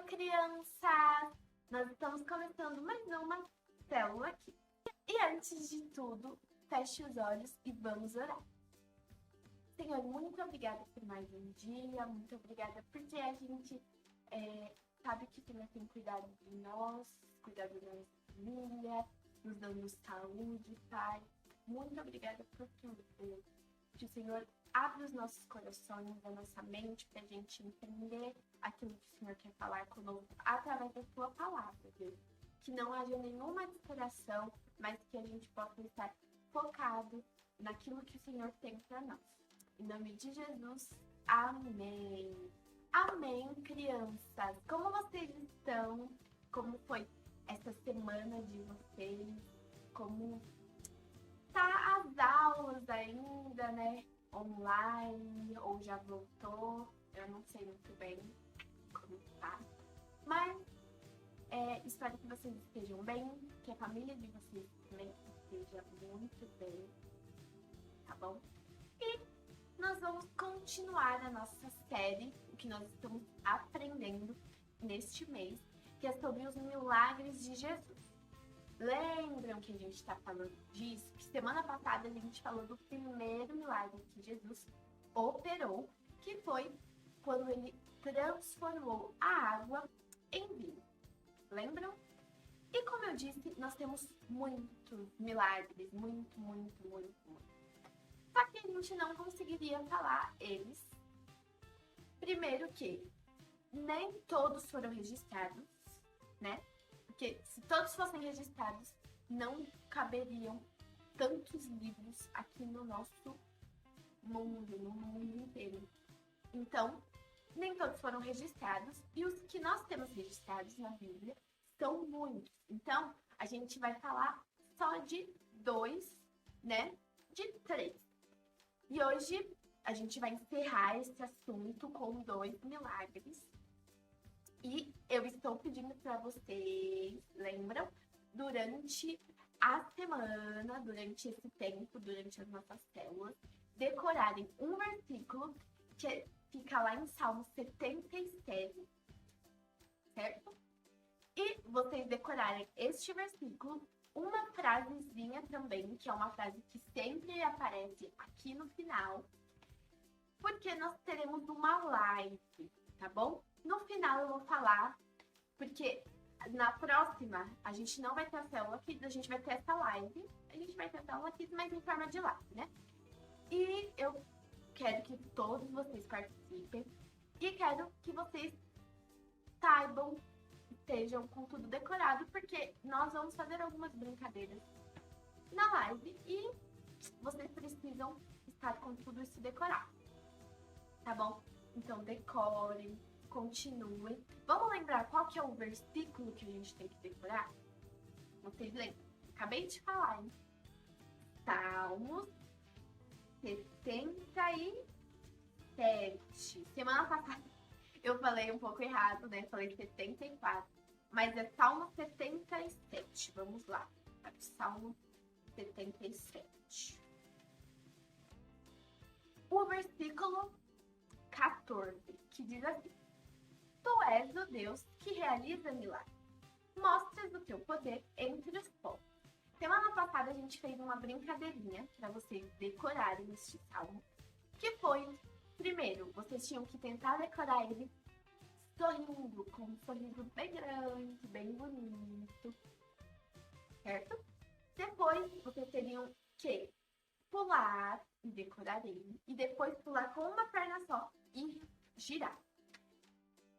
crianças! Nós estamos começando mais uma célula aqui. E antes de tudo, feche os olhos e vamos orar. Senhor, muito obrigada por mais um dia, muito obrigada porque a gente sabe que o Senhor tem cuidado de nós, cuidado da nossa família, nos dando saúde, Pai. Muito obrigada por tudo, Deus. Que o Senhor abre os nossos corações, a nossa mente, para a gente entender aquilo que o Senhor quer falar conosco através da Tua palavra, Deus. Que não haja nenhuma distração, mas que a gente possa estar focado naquilo que o Senhor tem para nós. Em nome de Jesus, amém. Amém, crianças. Como vocês estão? Como foi essa semana de vocês? Como tá as aulas ainda, né? Online, ou já voltou? Eu não sei muito bem como tá. Mas espero que vocês estejam bem, que a família de vocês também esteja muito bem, tá bom? E nós vamos continuar a nossa série, o que nós estamos aprendendo neste mês, que é sobre os milagres de Jesus. Lembram que a gente está falando disso? Que semana passada a gente falou do primeiro milagre que Jesus operou, que foi quando ele transformou a água em vinho. Lembram? E como eu disse, nós temos muitos milagres, muito. Só que a gente não conseguiria falar eles. Primeiro que nem todos foram registrados, né? Porque se todos fossem registrados, não caberiam tantos livros aqui no nosso mundo, no mundo inteiro. Então, nem todos foram registrados, e os que nós temos registrados na Bíblia são muitos. Então, a gente vai falar só de 2, né? De 3. E hoje a gente vai encerrar esse assunto com 2 milagres. E eu estou pedindo para vocês, lembram? Durante a semana, durante esse tempo, durante as nossas células, decorarem um versículo que fica lá em Salmo 77, certo? E vocês decorarem este versículo, uma frasezinha também, que é uma frase que sempre aparece aqui no final, porque nós teremos uma live, tá bom? No final eu vou falar, porque na próxima a gente não vai ter a célula aqui, a gente vai ter essa live, a gente vai ter a célula aqui, mas em forma de live, né? E eu quero que todos vocês participem e quero que vocês saibam, estejam com tudo decorado, porque nós vamos fazer algumas brincadeiras na live e vocês precisam estar com tudo isso decorado, tá bom? Então decorem, continuem. Vamos lembrar qual que é o versículo que a gente tem que decorar? Vocês lembram? Acabei de falar, hein? Salmos 77. Semana passada eu falei um pouco errado, né? Falei 74. Mas é Salmo 77. Vamos lá. Salmo 77. O versículo 14, que diz assim: Tu és o Deus que realiza milagres. Mostras o teu poder entre os povos. Semana passada a gente fez uma brincadeirinha para vocês decorarem este salmo, que foi, primeiro, vocês tinham que tentar decorar ele sorrindo, com um sorriso bem grande, bem bonito, certo? Depois, vocês teriam que pular e decorar ele, e depois pular com uma perna só e girar.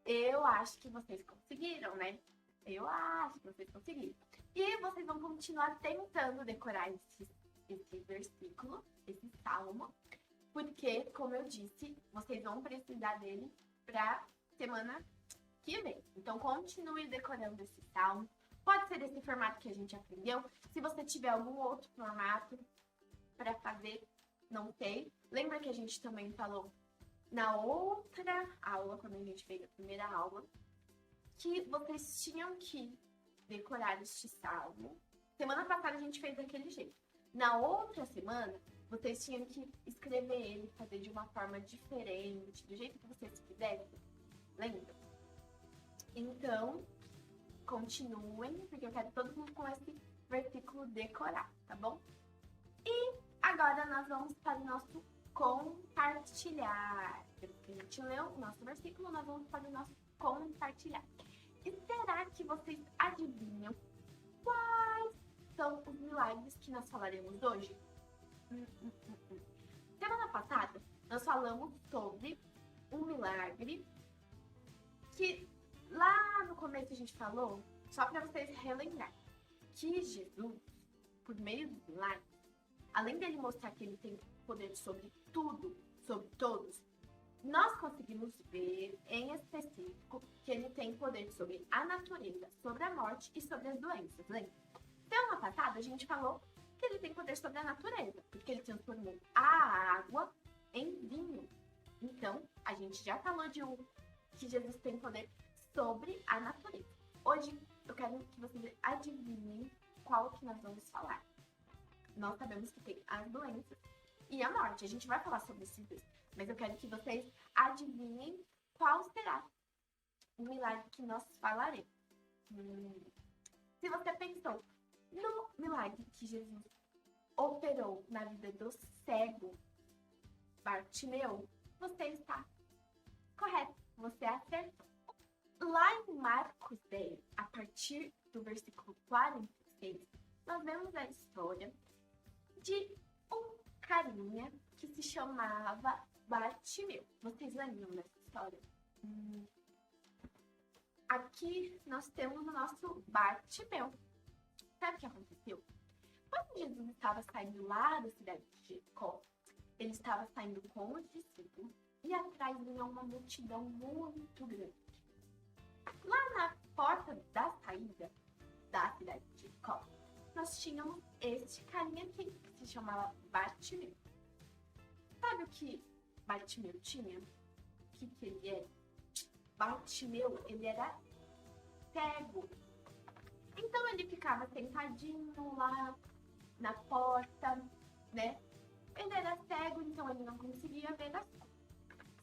Eu acho que vocês conseguiram, né? Eu acho que vocês conseguiram. E vocês vão continuar tentando decorar esse versículo, esse salmo, porque, como eu disse, vocês vão precisar dele para semana que vem. Então, continue decorando esse salmo. Pode ser desse formato que a gente aprendeu. Se você tiver algum outro formato para fazer, não sei. Lembra que a gente também falou na outra aula, quando a gente fez a primeira aula, que vocês tinham que decorar este salmo. Semana passada a gente fez daquele jeito. Na outra semana, vocês tinham que escrever ele, fazer de uma forma diferente, do jeito que vocês quisessem. Lembra? Então, continuem, porque eu quero todo mundo com esse versículo decorado, tá bom? E agora nós vamos para o nosso compartilhar. Depois que a gente leu o nosso versículo, nós vamos para o nosso compartilhar. E será que vocês adivinham quais são os milagres que nós falaremos hoje? Semana passada, nós falamos sobre um milagre que lá no começo a gente falou, só para vocês relembrar, que Jesus, por meio do milagre, além dele mostrar que ele tem poder sobre tudo, sobre todos, nós conseguimos ver em específico que ele tem poder sobre a natureza, sobre a morte e sobre as doenças, lembra? Semana passada a gente falou que ele tem poder sobre a natureza, porque ele transformou a água em vinho. Então, a gente já falou de que Jesus tem poder sobre a natureza. Hoje, eu quero que vocês adivinhem qual que nós vamos falar. Nós sabemos que tem as doenças e a morte. A gente vai falar sobre esses dois, mas eu quero que vocês adivinhem qual será o milagre que nós falaremos. Se você pensou no milagre que Jesus operou na vida do cego Bartimeu, você está correto, você acertou. Lá em Marcos 10, a partir do versículo 46, nós vemos a história de um carinha que se chamava Bartimeu. Vocês lembram dessa história? Aqui nós temos o nosso Bartimeu. Sabe o que aconteceu? Quando Jesus estava saindo lá da cidade de Jericó, ele estava saindo com os discípulos e atrás vinha uma multidão muito grande. Lá na porta da saída da cidade de Jericó, nós tínhamos este carinha aqui, que se chamava Bartimeu. Sabe o que Bartimeu tinha? O que ele era? Bartimeu, ele era cego. Então ele ficava sentadinho lá na porta, né? Ele era cego, então ele não conseguia ver as coisas.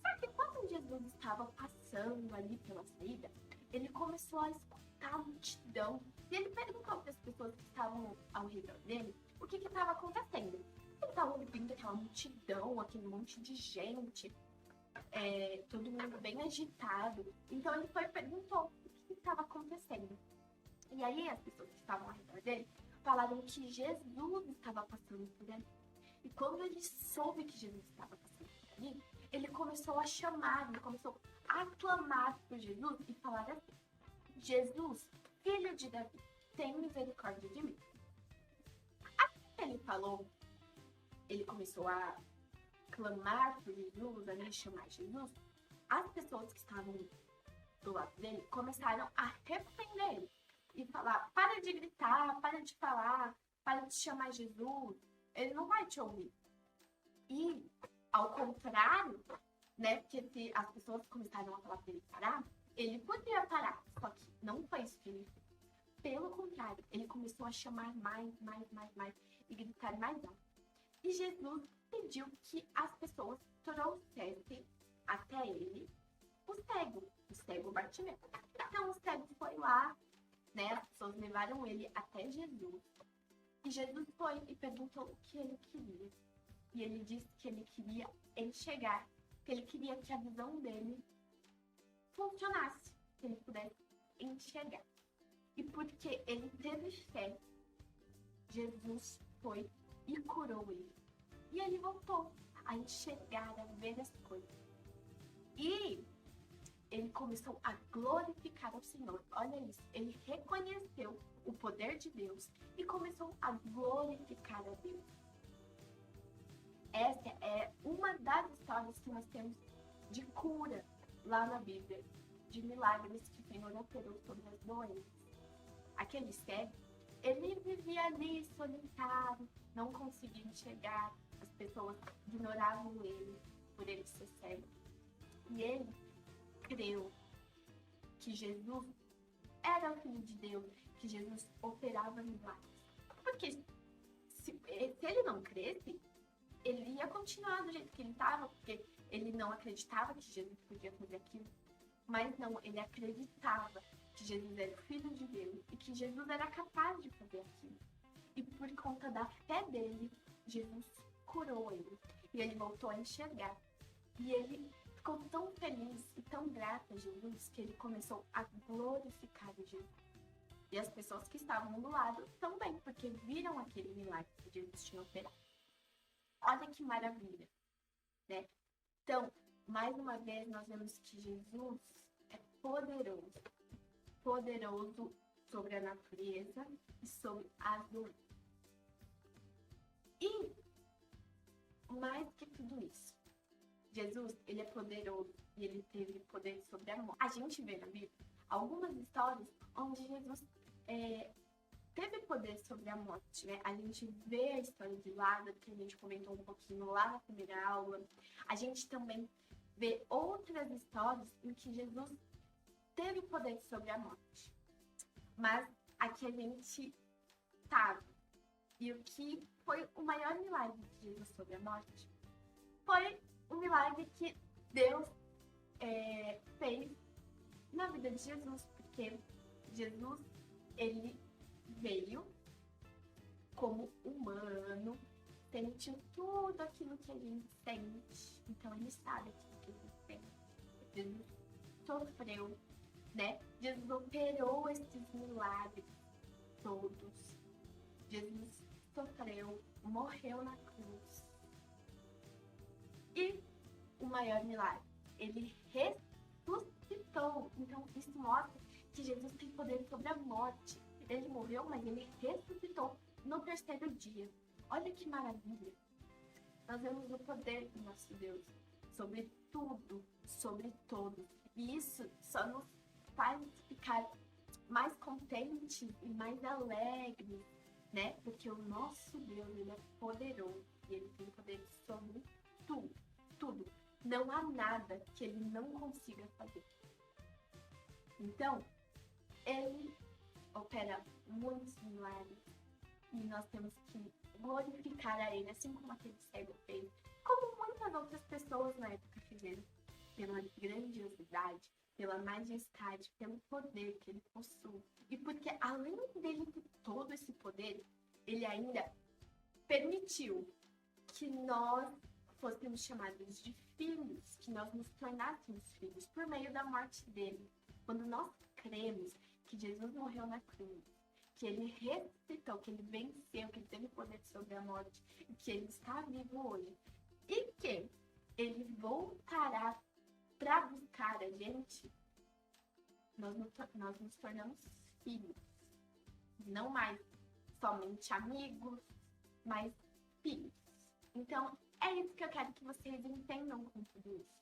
Só que quando Jesus estava passando ali pela saída, ele começou a escutar a multidão. E ele perguntou para as pessoas que estavam ao redor dele o que estava acontecendo. Ele estava ouvindo aquela multidão, aquele monte de gente, todo mundo bem agitado. Então ele foi e perguntou o que estava acontecendo. E aí as pessoas que estavam ao redor dele falaram que Jesus estava passando por ali. E quando ele soube que Jesus estava passando por ali, ele começou a chamar, ele começou a clamar por Jesus e falar assim: Jesus, filho de Davi, tem misericórdia de mim. Assim que ele falou, ele começou a clamar por Jesus, a chamar Jesus, as pessoas que estavam do lado dele começaram a repreender ele e falar: para de gritar, para de falar, para de chamar Jesus, ele não vai te ouvir. E, ao contrário, né, porque se as pessoas começaram a falar para ele parar, ele podia parar, só que não foi isso que ele fez. Pelo contrário, ele começou a chamar mais e gritar mais alto. E Jesus pediu que as pessoas trouxessem até ele o cego Bartimeu. Então o cego foi lá, né, as pessoas levaram ele até Jesus. E Jesus foi e perguntou o que ele queria. E ele disse que ele queria enxergar, que ele queria que a visão dele funcionasse, que ele pudesse enxergar. E porque ele teve fé, Jesus foi e curou ele. E ele voltou a enxergar, a ver as coisas. E ele começou a glorificar ao Senhor. Olha isso, ele reconheceu o poder de Deus e começou a glorificar a Deus. Essa é uma das histórias que nós temos de cura lá na Bíblia, de milagres que o Senhor operou sobre as doenças. Aquele cego, ele vivia ali solitário, não conseguia enxergar, as pessoas ignoravam ele por ele ser cego. E ele creu que Jesus era o Filho de Deus, que Jesus operava milagres. Porque se ele não cresce, ele ia continuar do jeito que ele estava, porque ele não acreditava que Jesus podia fazer aquilo. Mas não, ele acreditava que Jesus era o Filho de Deus e que Jesus era capaz de fazer aquilo. E por conta da fé dele, Jesus curou ele. E ele voltou a enxergar. E ele ficou tão feliz e tão grato a Jesus que ele começou a glorificar a Jesus. E as pessoas que estavam do lado também, porque viram aquele milagre que Jesus tinha operado. Olha que maravilha, né? Então, mais uma vez, nós vemos que Jesus é poderoso. Poderoso sobre a natureza e sobre as doenças. E, mais que tudo isso, Jesus, ele é poderoso e ele teve poder sobre a morte. A gente vê na Bíblia algumas histórias onde Jesus teve poder sobre a morte, né? A gente vê a história de Lázaro, que a gente comentou um pouquinho lá na primeira aula. A gente também vê outras histórias em que Jesus teve poder sobre a morte. Mas aqui a gente sabe. E o que foi o maior milagre de Jesus sobre a morte? Foi o milagre que Deus fez na vida de Jesus. Porque Jesus, ele veio como humano, sentiu tudo aquilo que a gente sente. Então ele sabe aquilo que a gente sente. Jesus sofreu, né? Jesus operou esses milagres todos. Jesus sofreu, morreu na cruz. E o maior milagre, ele ressuscitou. Então isso mostra que Jesus tem poder sobre a morte. Ele morreu, mas ele ressuscitou no terceiro dia. Olha que maravilha. Nós vemos o poder do nosso Deus sobre tudo, sobre todos. E isso só nos faz ficar mais contentes e mais alegres, né? Porque o nosso Deus, ele é poderoso e ele tem poder sobre tudo, tudo. Não há nada que ele não consiga fazer. Então, ele opera muitos milagres e nós temos que glorificar a ele, assim como aquele cego fez, como muitas outras pessoas na época fizeram, pela grandiosidade, pela majestade, pelo poder que ele possui. E porque além dele ter todo esse poder, ele ainda permitiu que nós fôssemos chamados de filhos, que nós nos tornássemos filhos por meio da morte dele. Quando nós cremos que Jesus morreu na cruz, que ele ressuscitou, que ele venceu, que ele teve poder sobre a morte, e que ele está vivo hoje, e que ele voltará para buscar a gente, nós nos tornamos filhos. Não mais somente amigos, mas filhos. Então, é isso que eu quero que vocês entendam com tudo isso.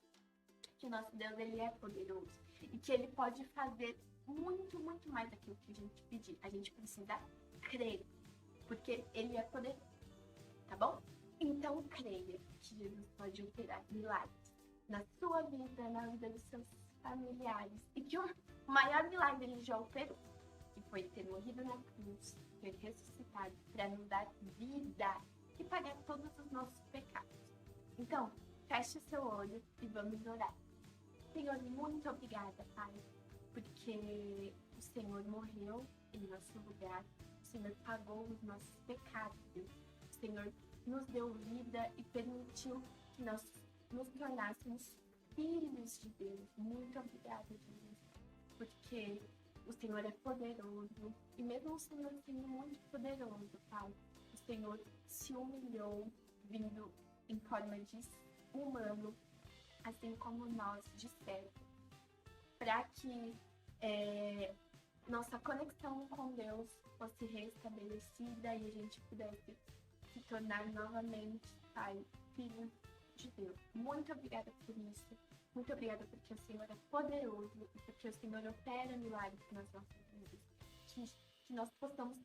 Que o nosso Deus, ele é poderoso. E que ele pode fazer muito, muito mais daquilo que a gente pedir. A gente precisa crer. Porque ele é poderoso. Tá bom? Então, creia que Jesus pode operar milagres na sua vida, na vida dos seus familiares. E que o maior milagre ele já operou. Que foi ter morrido na cruz, ter ressuscitado para nos dar vida e pagar todos os nossos pecados. Então, feche o seu olho e vamos orar. Senhor, muito obrigada, Pai, porque o Senhor morreu em nosso lugar, o Senhor pagou os nossos pecados, Deus. O Senhor nos deu vida e permitiu que nós nos tornássemos filhos de Deus. Muito obrigada, Jesus, porque o Senhor é poderoso e mesmo o Senhor sendo muito poderoso, Pai, o Senhor se humilhou vindo em forma de humano, assim como nós de servo, para que nossa conexão com Deus fosse restabelecida e a gente pudesse se tornar novamente, Pai, filho de Deus. Muito obrigada por isso. Muito obrigada porque o Senhor é poderoso e porque o Senhor opera milagres nas nossas vidas. Que nós possamos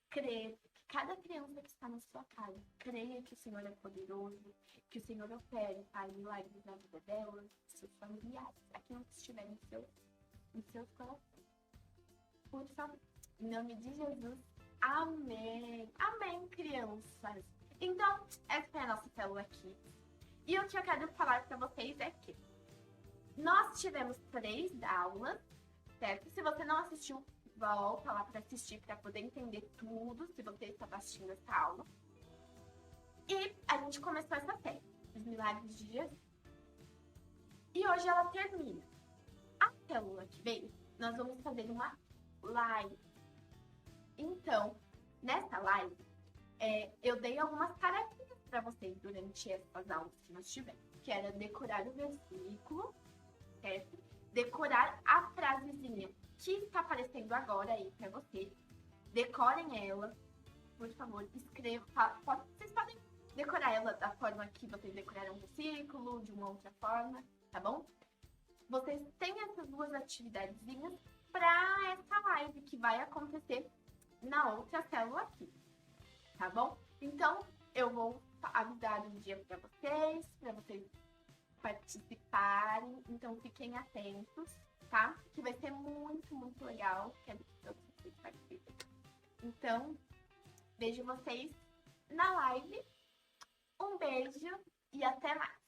crer, que cada criança que está na sua casa creia que o Senhor é poderoso, que o Senhor opere, Pai, milagres na vida delas, dos seus familiares, aquilo que estiver em seus corações. Por favor, em nome de Jesus, amém. Amém, crianças. Então, essa foi a nossa célula aqui. E o que eu quero falar para vocês é que Nós tivemos 3 aulas, certo? Se você não assistiu, volta lá para assistir, para poder entender tudo, se você estava assistindo essa aula. E a gente começou essa série, Os Milagres de Jesus. E hoje ela termina. A célula que vem, nós vamos fazer uma live. Então, nessa live, eu dei algumas tarefinhas para vocês durante essas aulas que nós tivemos, que era decorar o versículo, certo? Decorar a frasezinha que está aparecendo agora aí para vocês. Decorem ela, por favor, escrevam. Vocês podem decorar ela da forma que vocês decoraram o versículo, de uma outra forma, tá bom? Vocês têm essas 2 atividadezinhas para essa live que vai acontecer na outra célula aqui, tá bom? Então, eu vou avisar um dia para vocês participarem, então fiquem atentos, tá? Que vai ser muito, muito legal, quero que todos vocês participem. Então, vejo vocês na live, um beijo e até mais!